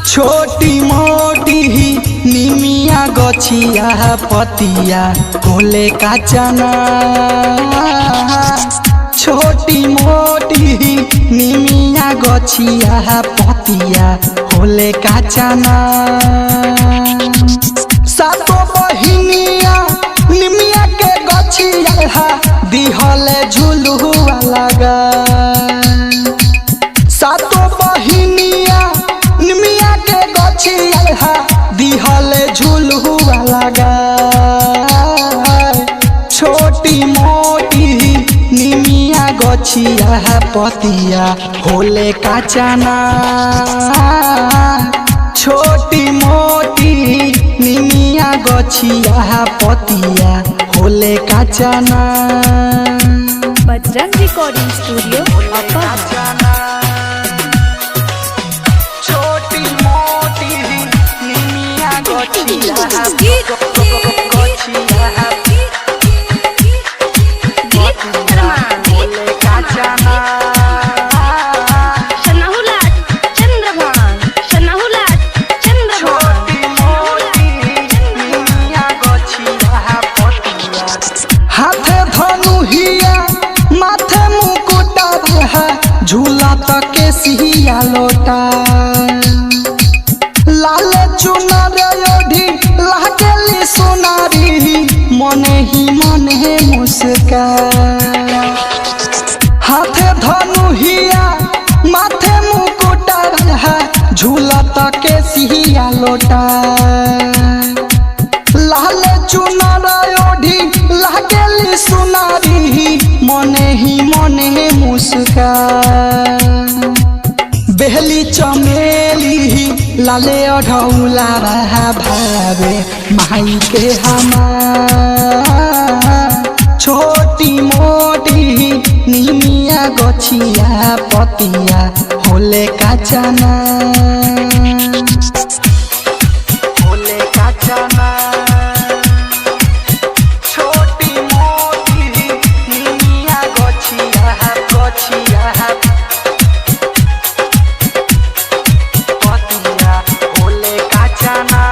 छोटी मोटी ही निमिया गछिया पतिया कोले का चना। छोटी मोटी ही निमिया गछिया पतिया कोले का चना। सातो बहिनिया निमिया के गछिया दिहले झुलुआ लगा। सातो बहिनिया निमिया के गछिया दिहले झुलुआ लगा। छोटी मोटी निमिया गछिया पतिया होले का चना। छोटी मोटी निमिया गछिया पतिया होले का चना। बजरंग रिकॉर्डिंग स्टूडियो छोटी मोटी निमिया गछिया झूला तक के सिया लोटा। लाल चुनर ओढ़ी लागली सोनारी मने ही मने मुस्कान। हाथे धनुहिया माथे मुकुटा झूला तक के सिया लोटा। लाल चुनर ओढ़ी लागली सोनारी मने ही मने मुस्कान। बेहली चमेली लाले अढ़ौला भावे माई के हमार। छोटी मोटी निमिया गछिया पतिया होले का चना। होले का चना। छोटी मोटी निमिया गछिया पतिया होले का चना।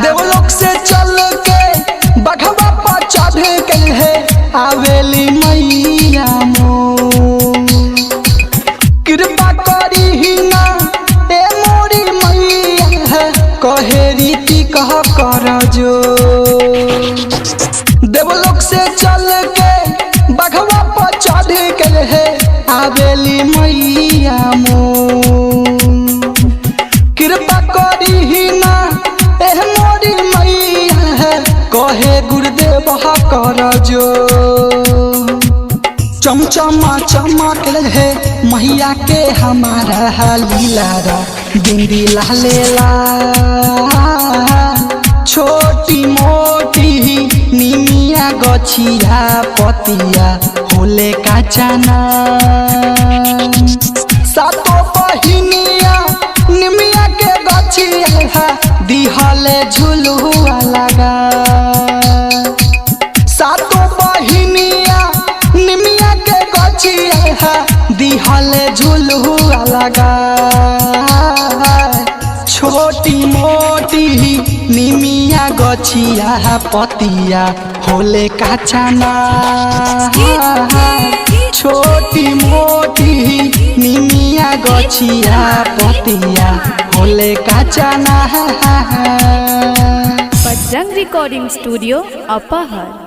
देवलोक से चल के बघवा पर चढ़ के है आवेली मैया मोर। कृपा करी ही ना ए मोरी मैया कहे रीति कह कर जो। देवलोक से चल के बघवा पर चढ़ के है आवेली मैया मोर। कृपा करी ही ना एह मोरी मैया कहे गुरुदेव कर जो। चमचमा चमक है मैया के हमारा लीलारा बिंदी लालेला। छोटी मोटी निमिया गछिया पतिया होले का चना। सातो बहिनिया निमिया के गछिया दिहले झुलुआ लगा। सातो बहिनिया निमिया के गछिया दिहले झुलुआ लगा। छोटी मोटी निमिया गछिया पतिया होले का चना। छोटी मोटी निमिया गछिया पतिया होले का चना। बजरंग रिकॉर्डिंग स्टूडियो अपहर।